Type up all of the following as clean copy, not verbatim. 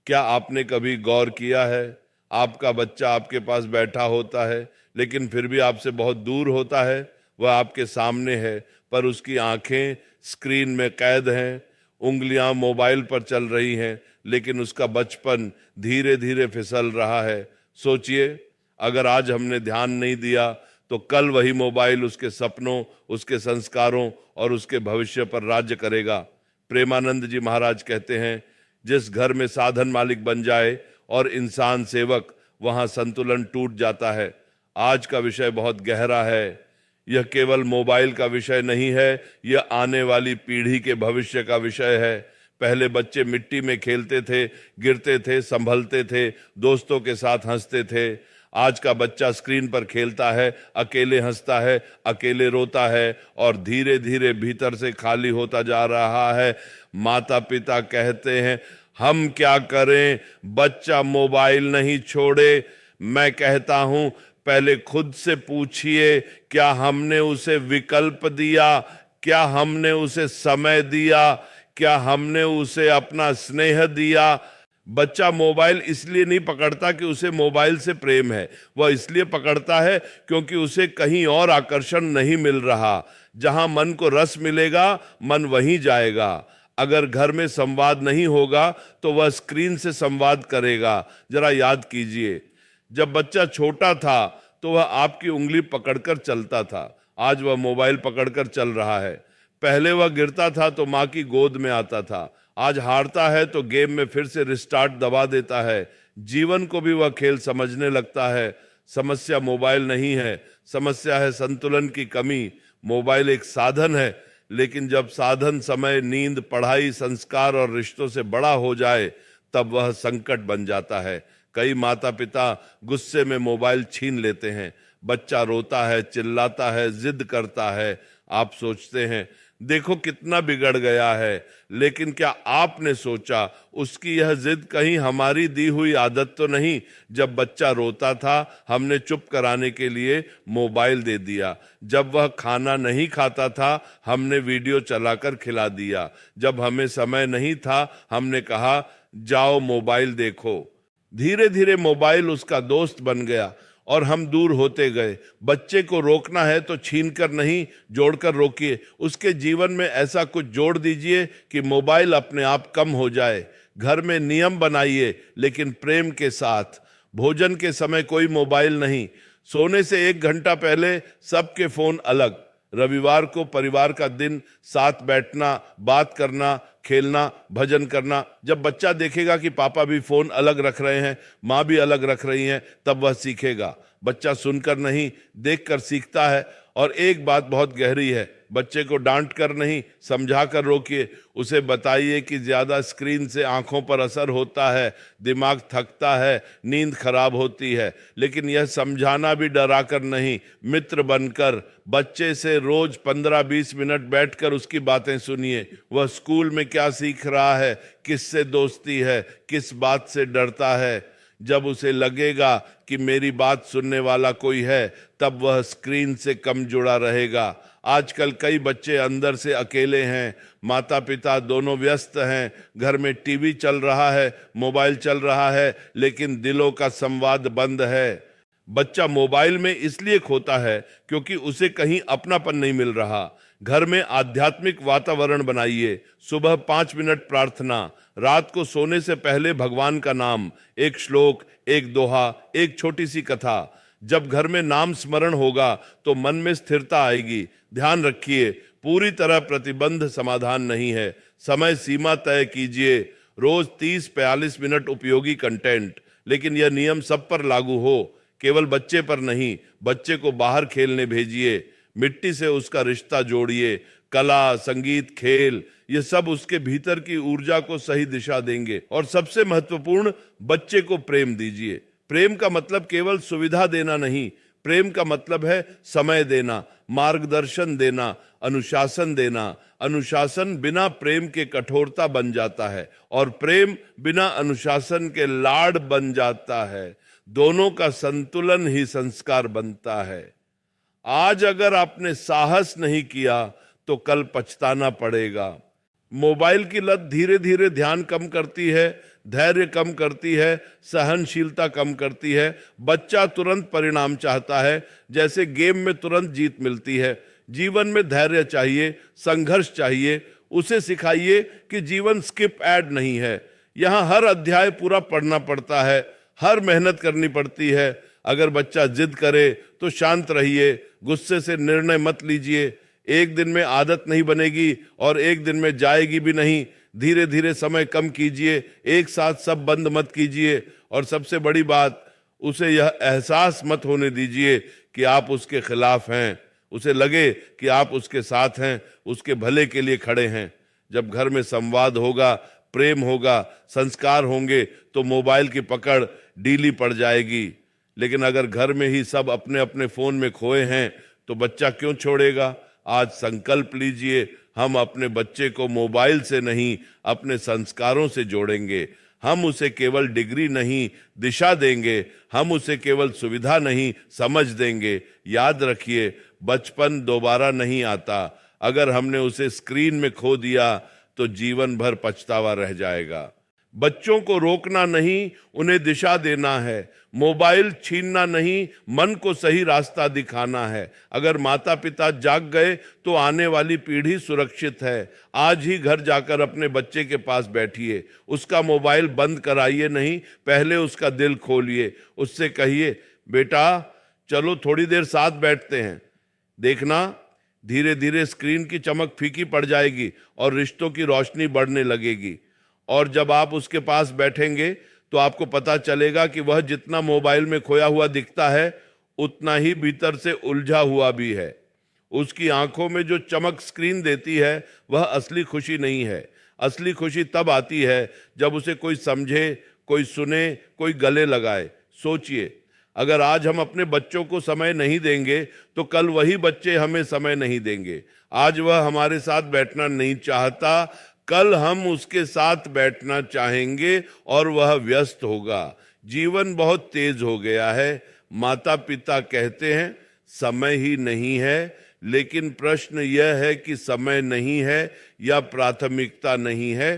क्या आपने कभी गौर किया है, आपका बच्चा आपके पास बैठा होता है लेकिन फिर भी आपसे बहुत दूर होता है। वह आपके सामने है पर उसकी आंखें स्क्रीन में कैद हैं, उंगलियां मोबाइल पर चल रही हैं, लेकिन उसका बचपन धीरे धीरे फिसल रहा है। सोचिए, अगर आज हमने ध्यान नहीं दिया तो कल वही मोबाइल उसके सपनों, उसके संस्कारों और उसके भविष्य पर राज्य करेगा। प्रेमानंद जी महाराज कहते हैं, जिस घर में साधन मालिक बन जाए और इंसान सेवक, वहां संतुलन टूट जाता है। आज का विषय बहुत गहरा है। यह केवल मोबाइल का विषय नहीं है, यह आने वाली पीढ़ी के भविष्य का विषय है। पहले बच्चे मिट्टी में खेलते थे, गिरते थे, संभलते थे, दोस्तों के साथ हंसते थे। आज का बच्चा स्क्रीन पर खेलता है, अकेले हंसता है, अकेले रोता है और धीरे धीरे भीतर से खाली होता जा रहा है। माता पिता कहते हैं, हम क्या करें, बच्चा मोबाइल नहीं छोड़े। मैं कहता हूं, पहले खुद से पूछिए, क्या हमने उसे विकल्प दिया? क्या हमने उसे समय दिया? क्या हमने उसे अपना स्नेह दिया? बच्चा मोबाइल इसलिए नहीं पकड़ता कि उसे मोबाइल से प्रेम है, वह इसलिए पकड़ता है क्योंकि उसे कहीं और आकर्षण नहीं मिल रहा। जहां मन को रस मिलेगा, मन वहीं जाएगा। अगर घर में संवाद नहीं होगा तो वह स्क्रीन से संवाद करेगा। जरा याद कीजिए, जब बच्चा छोटा था तो वह आपकी उंगली पकड़कर चलता था, आज वह मोबाइल पकड़कर चल रहा है। पहले वह गिरता था तो माँ की गोद में आता था, आज हारता है तो गेम में फिर से रिस्टार्ट दबा देता है। जीवन को भी वह खेल समझने लगता है। समस्या मोबाइल नहीं है, समस्या है संतुलन की कमी। मोबाइल एक साधन है, लेकिन जब साधन समय, नींद, पढ़ाई, संस्कार और रिश्तों से बड़ा हो जाए तब वह संकट बन जाता है। कई माता पिता गुस्से में मोबाइल छीन लेते हैं। बच्चा रोता है, चिल्लाता है, जिद करता है। आप सोचते हैं, देखो कितना बिगड़ गया है, लेकिन क्या आपने सोचा उसकी यह जिद कहीं हमारी दी हुई आदत तो नहीं? जब बच्चा रोता था, हमने चुप कराने के लिए मोबाइल दे दिया। जब वह खाना नहीं खाता था, हमने वीडियो चलाकर खिला दिया। जब हमें समय नहीं था, हमने कहा जाओ मोबाइल देखो। धीरे धीरे मोबाइल उसका दोस्त बन गया और हम दूर होते गए। बच्चे को रोकना है तो छीनकर नहीं, जोड़कर रोकिए। उसके जीवन में ऐसा कुछ जोड़ दीजिए कि मोबाइल अपने आप कम हो जाए। घर में नियम बनाइए, लेकिन प्रेम के साथ। भोजन के समय कोई मोबाइल नहीं, सोने से 1 घंटा पहले सबके फोन अलग। रविवार को परिवार का दिन, साथ बैठना, बात करना, खेलना, भजन करना। जब बच्चा देखेगा कि पापा भी फोन अलग रख रहे हैं, माँ भी अलग रख रही हैं, तब वह सीखेगा। बच्चा सुनकर नहीं, देखकर सीखता है। और एक बात बहुत गहरी है, बच्चे को डांट कर नहीं, समझा कर रोकिए। उसे बताइए कि ज्यादा स्क्रीन से आंखों पर असर होता है, दिमाग थकता है, नींद खराब होती है। लेकिन यह समझाना भी डराकर नहीं, मित्र बनकर। बच्चे से रोज 15-20 मिनट बैठकर उसकी बातें सुनिए। वह स्कूल में क्या सीख रहा है, किससे दोस्ती है, किस बात से डरता है। जब उसे लगेगा कि मेरी बात सुनने वाला कोई है, तब वह स्क्रीन से कम जुड़ा रहेगा। आजकल कई बच्चे अंदर से अकेले हैं, माता पिता दोनों व्यस्त हैं, घर में टीवी चल रहा है, मोबाइल चल रहा है, लेकिन दिलों का संवाद बंद है। बच्चा मोबाइल में इसलिए खोता है क्योंकि उसे कहीं अपनापन नहीं मिल रहा। घर में आध्यात्मिक वातावरण बनाइए। सुबह 5 मिनट प्रार्थना, रात को सोने से पहले भगवान का नाम, एक श्लोक, एक दोहा, एक छोटी सी कथा। जब घर में नाम स्मरण होगा तो मन में स्थिरता आएगी। ध्यान रखिए, पूरी तरह प्रतिबंध समाधान नहीं है। समय सीमा तय कीजिए, रोज 30-45 मिनट उपयोगी कंटेंट। लेकिन यह नियम सब पर लागू हो, केवल बच्चे पर नहीं। बच्चे को बाहर खेलने भेजिए, मिट्टी से उसका रिश्ता जोड़िए। कला, संगीत, खेल, ये सब उसके भीतर की ऊर्जा को सही दिशा देंगे। और सबसे महत्वपूर्ण, बच्चे को प्रेम दीजिए। प्रेम का मतलब केवल सुविधा देना नहीं, प्रेम का मतलब है समय देना, मार्गदर्शन देना, अनुशासन देना। अनुशासन बिना प्रेम के कठोरता बन जाता है और प्रेम बिना अनुशासन के लाड बन जाता है। दोनों का संतुलन ही संस्कार बनता है। आज अगर आपने साहस नहीं किया तो कल पछताना पड़ेगा। मोबाइल की लत धीरे धीरे ध्यान कम करती है, धैर्य कम करती है, सहनशीलता कम करती है। बच्चा तुरंत परिणाम चाहता है, जैसे गेम में तुरंत जीत मिलती है। जीवन में धैर्य चाहिए, संघर्ष चाहिए। उसे सिखाइए कि जीवन स्किप ऐड नहीं है। यहाँ हर अध्याय पूरा पढ़ना पड़ता है, हर मेहनत करनी पड़ती है। अगर बच्चा जिद करे तो शांत रहिए, गुस्से से निर्णय मत लीजिए। एक दिन में आदत नहीं बनेगी और एक दिन में जाएगी भी नहीं। धीरे धीरे समय कम कीजिए, एक साथ सब बंद मत कीजिए। और सबसे बड़ी बात, उसे यह एहसास मत होने दीजिए कि आप उसके खिलाफ हैं। उसे लगे कि आप उसके साथ हैं, उसके भले के लिए खड़े हैं। जब घर में संवाद होगा, प्रेम होगा, संस्कार होंगे, तो मोबाइल की पकड़ ढीली पड़ जाएगी। लेकिन अगर घर में ही सब अपने अपने फोन में खोए हैं तो बच्चा क्यों छोड़ेगा? आज संकल्प लीजिए, हम अपने बच्चे को मोबाइल से नहीं, अपने संस्कारों से जोड़ेंगे। हम उसे केवल डिग्री नहीं, दिशा देंगे। हम उसे केवल सुविधा नहीं, समझ देंगे। याद रखिए, बचपन दोबारा नहीं आता। अगर हमने उसे स्क्रीन में खो दिया तो जीवन भर पछतावा रह जाएगा। बच्चों को रोकना नहीं, उन्हें दिशा देना है। मोबाइल छीनना नहीं, मन को सही रास्ता दिखाना है। अगर माता पिता जाग गए तो आने वाली पीढ़ी सुरक्षित है। आज ही घर जाकर अपने बच्चे के पास बैठिए, उसका मोबाइल बंद कराइए नहीं, पहले उसका दिल खोलिए। उससे कहिए, बेटा चलो थोड़ी देर साथ बैठते हैं। देखना, धीरे धीरे स्क्रीन की चमक फीकी पड़ जाएगी और रिश्तों की रोशनी बढ़ने लगेगी। और जब आप उसके पास बैठेंगे तो आपको पता चलेगा कि वह जितना मोबाइल में खोया हुआ दिखता है, उतना ही भीतर से उलझा हुआ भी है। उसकी आंखों में जो चमक स्क्रीन देती है, वह असली खुशी नहीं है। असली खुशी तब आती है जब उसे कोई समझे, कोई सुने, कोई गले लगाए। सोचिए, अगर आज हम अपने बच्चों को समय नहीं देंगे तो कल वही बच्चे हमें समय नहीं देंगे। आज वह हमारे साथ बैठना नहीं चाहता, कल हम उसके साथ बैठना चाहेंगे और वह व्यस्त होगा। जीवन बहुत तेज हो गया है। माता पिता कहते हैं समय ही नहीं है, लेकिन प्रश्न यह है कि समय नहीं है या प्राथमिकता नहीं है।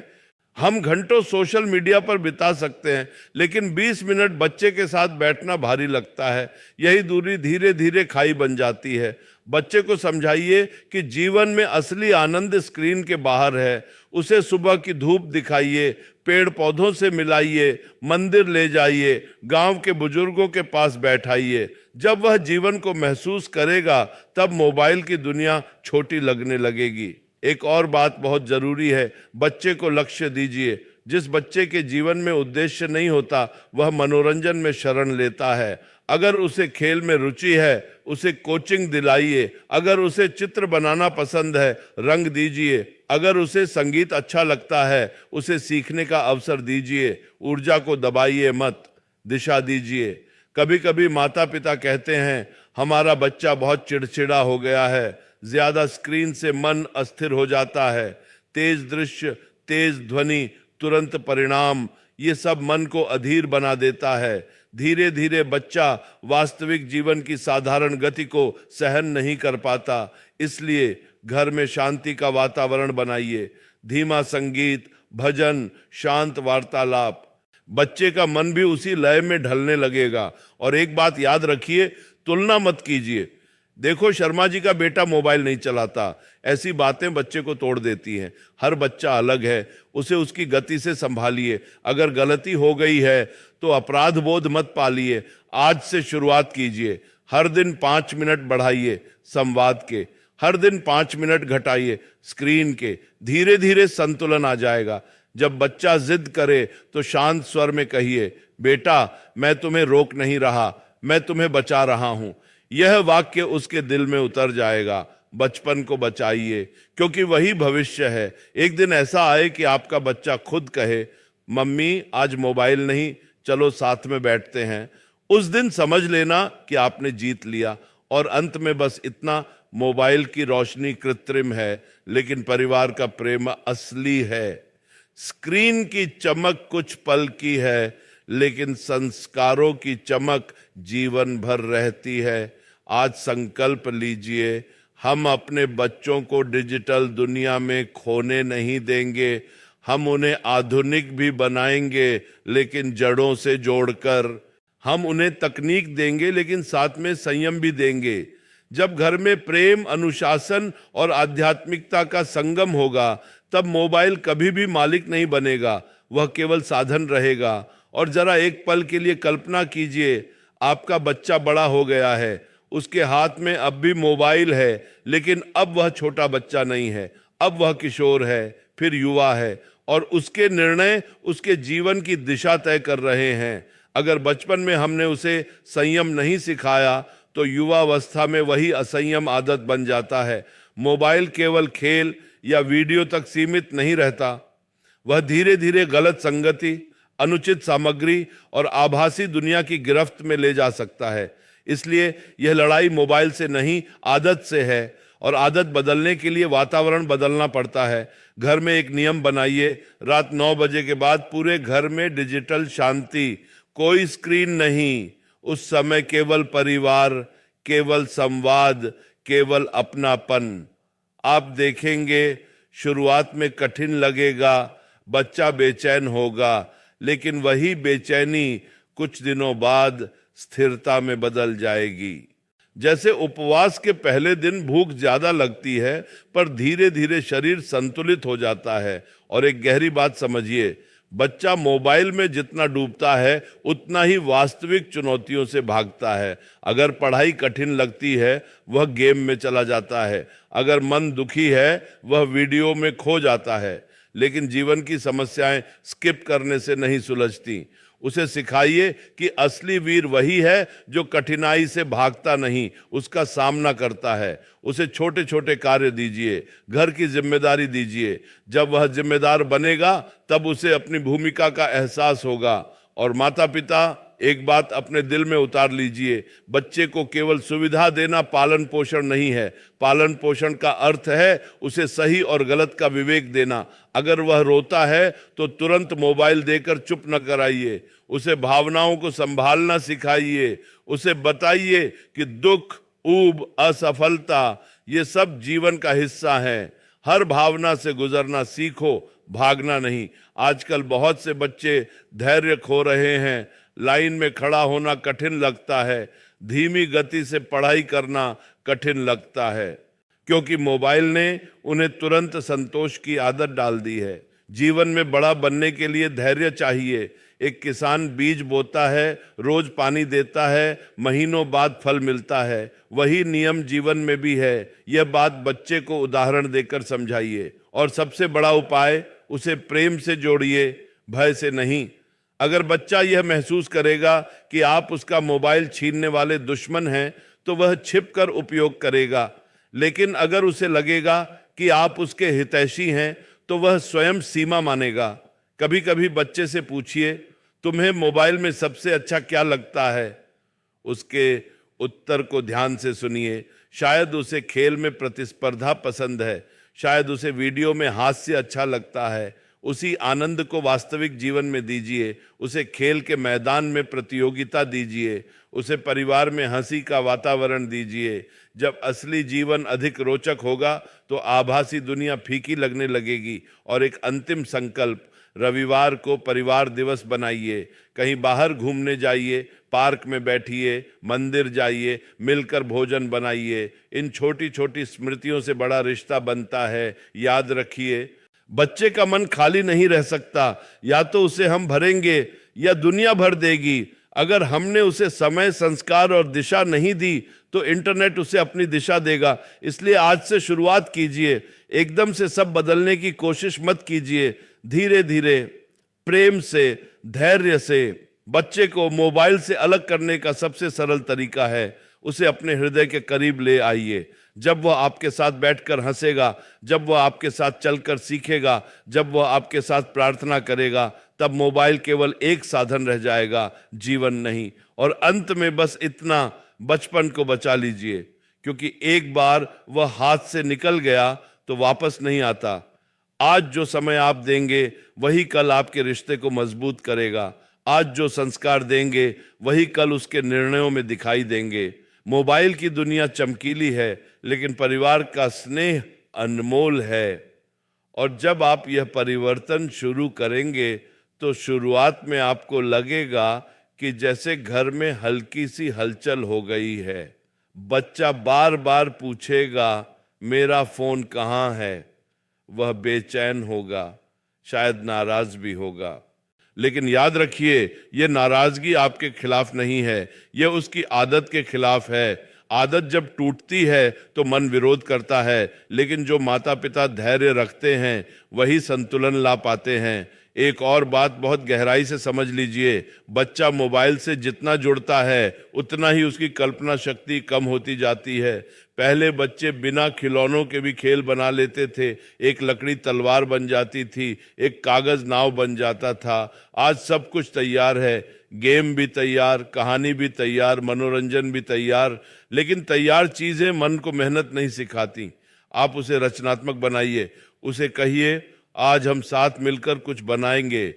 हम घंटों सोशल मीडिया पर बिता सकते हैं, लेकिन 20 मिनट बच्चे के साथ बैठना भारी लगता है। यही दूरी धीरे धीरे खाई बन जाती है। बच्चे को समझाइए कि जीवन में असली आनंद स्क्रीन के बाहर है। उसे सुबह की धूप दिखाइए, पेड़ पौधों से मिलाइए, मंदिर ले जाइए, गांव के बुजुर्गों के पास बैठाइए। जब वह जीवन को महसूस करेगा, तब मोबाइल की दुनिया छोटी लगने लगेगी। एक और बात बहुत जरूरी है, बच्चे को लक्ष्य दीजिए। जिस बच्चे के जीवन में उद्देश्य नहीं होता, वह मनोरंजन में शरण लेता है। अगर उसे खेल में रुचि है, उसे कोचिंग दिलाइए। अगर उसे चित्र बनाना पसंद है, रंग दीजिए। अगर उसे संगीत अच्छा लगता है, उसे सीखने का अवसर दीजिए। ऊर्जा को दबाइए मत, दिशा दीजिए। कभी कभी माता पिता कहते हैं, हमारा बच्चा बहुत चिड़चिड़ा हो गया है, ज्यादा स्क्रीन से मन अस्थिर हो जाता है। तेज दृश्य, तेज ध्वनि, तुरंत परिणाम, ये सब मन को अधीर बना देता है। धीरे धीरे बच्चा वास्तविक जीवन की साधारण गति को सहन नहीं कर पाता। इसलिए घर में शांति का वातावरण बनाइए। धीमा संगीत, भजन, शांत वार्तालाप। बच्चे का मन भी उसी लय में ढलने लगेगा। और एक बात याद रखिए, तुलना मत कीजिए। देखो, शर्मा जी का बेटा मोबाइल नहीं चलाता, ऐसी बातें बच्चे को तोड़ देती हैं। हर बच्चा अलग है, उसे उसकी गति से संभालिए। अगर गलती हो गई है तो अपराध बोध मत पालिए। आज से शुरुआत कीजिए। हर दिन 5 मिनट बढ़ाइए संवाद के, हर दिन 5 मिनट घटाइए स्क्रीन के। धीरे धीरे संतुलन आ जाएगा। जब बच्चा जिद करे तो शांत स्वर में कहिए, बेटा मैं तुम्हें रोक नहीं रहा, मैं तुम्हें बचा रहा हूं। यह वाक्य उसके दिल में उतर जाएगा। बचपन को बचाइए, क्योंकि वही भविष्य है। एक दिन ऐसा आए कि आपका बच्चा खुद कहे, मम्मी आज मोबाइल नहीं, चलो साथ में बैठते हैं। उस दिन समझ लेना कि आपने जीत लिया। और अंत में बस इतना, मोबाइल की रोशनी कृत्रिम है, लेकिन परिवार का प्रेम असली है। स्क्रीन की चमक कुछ पल की है, लेकिन संस्कारों की चमक जीवन भर रहती है। आज संकल्प लीजिए, हम अपने बच्चों को डिजिटल दुनिया में खोने नहीं देंगे। हम उन्हें आधुनिक भी बनाएंगे, लेकिन जड़ों से जोड़कर। हम उन्हें तकनीक देंगे, लेकिन साथ में संयम भी देंगे। जब घर में प्रेम, अनुशासन और आध्यात्मिकता का संगम होगा, तब मोबाइल कभी भी मालिक नहीं बनेगा, वह केवल साधन रहेगा। और जरा एक पल के लिए कल्पना कीजिए, आपका बच्चा बड़ा हो गया है, उसके हाथ में अब भी मोबाइल है, लेकिन अब वह छोटा बच्चा नहीं है, अब वह किशोर है, फिर युवा है, और उसके निर्णय उसके जीवन की दिशा तय कर रहे हैं। अगर बचपन में हमने उसे संयम नहीं सिखाया, तो युवावस्था में वही असंयम आदत बन जाता है। मोबाइल केवल खेल या वीडियो तक सीमित नहीं रहता, वह धीरे धीरे गलत संगति, अनुचित सामग्री और आभासी दुनिया की गिरफ्त में ले जा सकता है। इसलिए यह लड़ाई मोबाइल से नहीं, आदत से है, और आदत बदलने के लिए वातावरण बदलना पड़ता है। घर में एक नियम बनाइए, रात 9 बजे के बाद पूरे घर में डिजिटल शांति, कोई स्क्रीन नहीं। उस समय केवल परिवार, केवल संवाद, केवल अपनापन। आप देखेंगे, शुरुआत में कठिन लगेगा, बच्चा बेचैन होगा, लेकिन वही बेचैनी कुछ दिनों बाद स्थिरता में बदल जाएगी। जैसे उपवास के पहले दिन भूख ज्यादा लगती है, पर धीरे धीरे शरीर संतुलित हो जाता है। और एक गहरी बात समझिए, बच्चा मोबाइल में जितना डूबता है, उतना ही वास्तविक चुनौतियों से भागता है। अगर पढ़ाई कठिन लगती है, वह गेम में चला जाता है। अगर मन दुखी है, वह वीडियो में खो जाता है। लेकिन जीवन की समस्याएं स्किप करने से नहीं सुलझती। उसे सिखाइए कि असली वीर वही है जो कठिनाई से भागता नहीं, उसका सामना करता है। उसे छोटे छोटे कार्य दीजिए, घर की जिम्मेदारी दीजिए। जब वह जिम्मेदार बनेगा, तब उसे अपनी भूमिका का एहसास होगा। और माता पिता, एक बात अपने दिल में उतार लीजिए, बच्चे को केवल सुविधा देना पालन पोषण नहीं है। पालन पोषण का अर्थ है उसे सही और गलत का विवेक देना। अगर वह रोता है, तो तुरंत मोबाइल देकर चुप न कराइए, उसे भावनाओं को संभालना सिखाइए। उसे बताइए कि दुख, ऊब, असफलता ये सब जीवन का हिस्सा है। हर भावना से गुजरना सीखो, भागना नहीं। आजकल बहुत से बच्चे धैर्य खो रहे हैं, लाइन में खड़ा होना कठिन लगता है, धीमी गति से पढ़ाई करना कठिन लगता है, क्योंकि मोबाइल ने उन्हें तुरंत संतोष की आदत डाल दी है। जीवन में बड़ा बनने के लिए धैर्य चाहिए। एक किसान बीज बोता है, रोज पानी देता है, महीनों बाद फल मिलता है। वही नियम जीवन में भी है। यह बात बच्चे को उदाहरण देकर समझाइए। और सबसे बड़ा उपाय, उसे प्रेम से जोड़िए, भय से नहीं। अगर बच्चा यह महसूस करेगा कि आप उसका मोबाइल छीनने वाले दुश्मन हैं, तो वह छिपकर उपयोग करेगा। लेकिन अगर उसे लगेगा कि आप उसके हितैषी हैं, तो वह स्वयं सीमा मानेगा। कभी कभी बच्चे से पूछिए, तुम्हें मोबाइल में सबसे अच्छा क्या लगता है? उसके उत्तर को ध्यान से सुनिए। शायद उसे खेल में प्रतिस्पर्धा पसंद है, शायद उसे वीडियो में हास्य अच्छा लगता है। उसी आनंद को वास्तविक जीवन में दीजिए। उसे खेल के मैदान में प्रतियोगिता दीजिए। उसे परिवार में हंसी का वातावरण दीजिए। जब असली जीवन अधिक रोचक होगा, तो आभासी दुनिया फीकी लगने लगेगी। और एक अंतिम संकल्प, रविवार को परिवार दिवस बनाइए। कहीं बाहर घूमने जाइए, पार्क में बैठिए, मंदिर जाइए, मिलकर भोजन बनाइए। इन छोटी छोटी स्मृतियों से बड़ा रिश्ता बनता है। याद रखिए, बच्चे का मन खाली नहीं रह सकता। या तो उसे हम भरेंगे या दुनिया भर देगी। अगर हमने उसे समय, संस्कार और दिशा नहीं दी, तो इंटरनेट उसे अपनी दिशा देगा। इसलिए आज से शुरुआत कीजिए। एकदम से सब बदलने की कोशिश मत कीजिए। धीरे धीरे, प्रेम से, धैर्य से। बच्चे को मोबाइल से अलग करने का सबसे सरल तरीका है, उसे अपने हृदय के करीब ले आइए। जब वह आपके साथ बैठकर हंसेगा, जब वह आपके साथ चलकर सीखेगा, जब वह आपके साथ प्रार्थना करेगा, तब मोबाइल केवल एक साधन रह जाएगा, जीवन नहीं। और अंत में बस इतना, बचपन को बचा लीजिए, क्योंकि एक बार वह हाथ से निकल गया तो वापस नहीं आता। आज जो समय आप देंगे, वही कल आपके रिश्ते को मजबूत करेगा। आज जो संस्कार देंगे, वही कल उसके निर्णयों में दिखाई देंगे। मोबाइल की दुनिया चमकीली है, लेकिन परिवार का स्नेह अनमोल है। और जब आप यह परिवर्तन शुरू करेंगे तो शुरुआत में आपको लगेगा कि जैसे घर में हल्की सी हलचल हो गई है। बच्चा बार बार पूछेगा, मेरा फोन कहाँ है? वह बेचैन होगा, शायद नाराज भी होगा। लेकिन याद रखिए, यह नाराजगी आपके खिलाफ नहीं है, यह उसकी आदत के खिलाफ है। आदत जब टूटती है तो मन विरोध करता है, लेकिन जो माता पिता धैर्य रखते हैं वही संतुलन ला पाते हैं। एक और बात बहुत गहराई से समझ लीजिए, बच्चा मोबाइल से जितना जुड़ता है उतना ही उसकी कल्पना शक्ति कम होती जाती है। पहले बच्चे बिना खिलौनों के भी खेल बना लेते थे, एक लकड़ी तलवार बन जाती थी, एक कागज नाव बन जाता था। आज सब कुछ तैयार है, गेम भी तैयार, कहानी भी तैयार, मनोरंजन भी तैयार। लेकिन तैयार चीजें मन को मेहनत नहीं सिखाती। आप उसे रचनात्मक बनाइए, उसे कहिए आज हम साथ मिलकर कुछ बनाएंगे।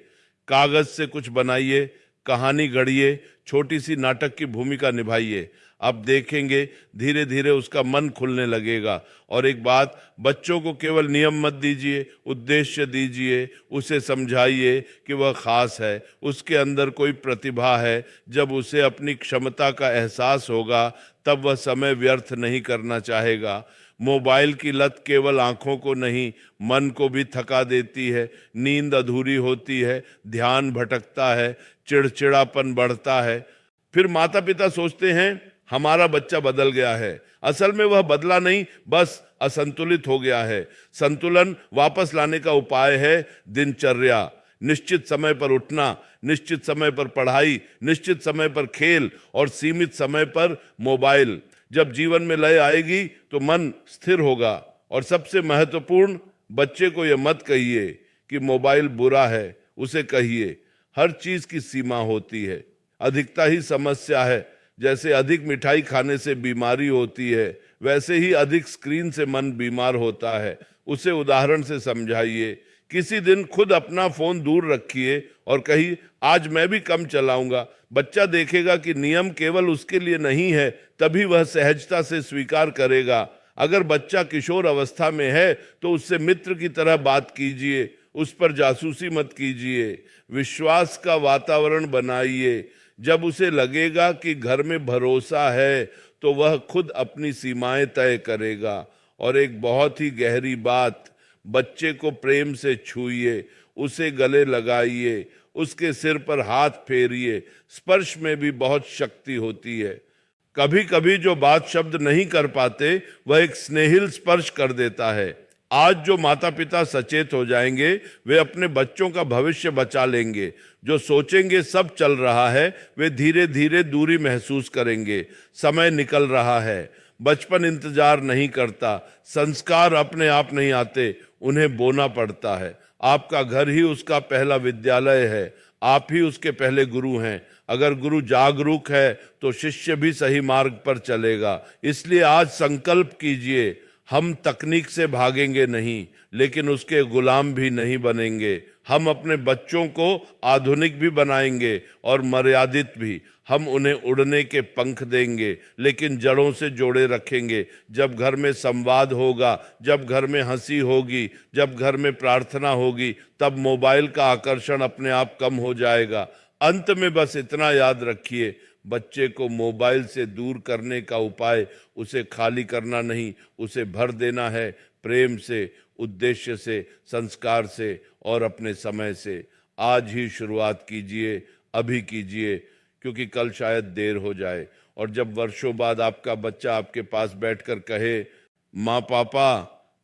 कागज से कुछ बनाइए, कहानी गढ़िए, छोटी सी नाटक की भूमिका निभाइए। आप देखेंगे धीरे धीरे उसका मन खुलने लगेगा। और एक बात, बच्चों को केवल नियम मत दीजिए, उद्देश्य दीजिए। उसे समझाइए कि वह खास है, उसके अंदर कोई प्रतिभा है। जब उसे अपनी क्षमता का एहसास होगा तब वह समय व्यर्थ नहीं करना चाहेगा। मोबाइल की लत केवल आंखों को नहीं, मन को भी थका देती है। नींद अधूरी होती है, ध्यान भटकता है, चिड़चिड़ापन बढ़ता है। फिर माता पिता सोचते हैं हमारा बच्चा बदल गया है। असल में वह बदला नहीं, बस असंतुलित हो गया है। संतुलन वापस लाने का उपाय है दिनचर्या। निश्चित समय पर उठना, निश्चित समय पर पढ़ाई, निश्चित समय पर खेल और सीमित समय पर मोबाइल। जब जीवन में लय आएगी तो मन स्थिर होगा। और सबसे महत्वपूर्ण, बच्चे को यह मत कहिए कि मोबाइल बुरा है, उसे कहिए हर चीज की सीमा होती है, अधिकता ही समस्या है। जैसे अधिक मिठाई खाने से बीमारी होती है, वैसे ही अधिक स्क्रीन से मन बीमार होता है। उसे उदाहरण से समझाइए। किसी दिन खुद अपना फोन दूर रखिए और कहिए आज मैं भी कम चलाऊंगा। बच्चा देखेगा कि नियम केवल उसके लिए नहीं है, तभी वह सहजता से स्वीकार करेगा। अगर बच्चा किशोर अवस्था में है तो उससे मित्र की तरह बात कीजिए, उस पर जासूसी मत कीजिए। विश्वास का वातावरण बनाइए। जब उसे लगेगा कि घर में भरोसा है तो वह खुद अपनी सीमाएं तय करेगा। और एक बहुत ही गहरी बात, बच्चे को प्रेम से छूइए, उसे गले लगाइए, उसके सिर पर हाथ फेरिए। स्पर्श में भी बहुत शक्ति होती है। कभी कभी जो बात शब्द नहीं कर पाते वह एक स्नेहिल स्पर्श कर देता है। आज जो माता पिता सचेत हो जाएंगे वे अपने बच्चों का भविष्य बचा लेंगे। जो सोचेंगे सब चल रहा है वे धीरे धीरे दूरी महसूस करेंगे। समय निकल रहा है, बचपन इंतजार नहीं करता, संस्कार अपने आप नहीं आते, उन्हें बोना पड़ता है। आपका घर ही उसका पहला विद्यालय है, आप ही उसके पहले गुरु हैं। अगर गुरु जागरूक है तो शिष्य भी सही मार्ग पर चलेगा। इसलिए आज संकल्प कीजिए, हम तकनीक से भागेंगे नहीं, लेकिन उसके गुलाम भी नहीं बनेंगे। हम अपने बच्चों को आधुनिक भी बनाएंगे और मर्यादित भी। हम उन्हें उड़ने के पंख देंगे, लेकिन जड़ों से जोड़े रखेंगे। जब घर में संवाद होगा, जब घर में हंसी होगी, जब घर में प्रार्थना होगी, तब मोबाइल का आकर्षण अपने आप कम हो जाएगा। अंत में बस इतना याद रखिए, बच्चे को मोबाइल से दूर करने का उपाय उसे खाली करना नहीं, उसे भर देना है प्रेम से, उद्देश्य से, संस्कार से और अपने समय से। आज ही शुरुआत कीजिए, अभी कीजिए, क्योंकि कल शायद देर हो जाए। और जब वर्षों बाद आपका बच्चा आपके पास बैठकर कहे, माँ पापा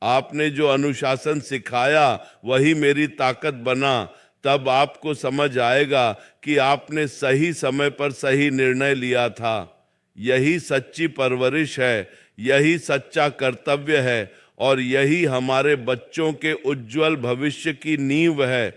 आपने जो अनुशासन सिखाया वही मेरी ताकत बना, तब आपको समझ आएगा कि आपने सही समय पर सही निर्णय लिया था। यही सच्ची परवरिश है, यही सच्चा कर्तव्य है और यही हमारे बच्चों के उज्जवल भविष्य की नींव है।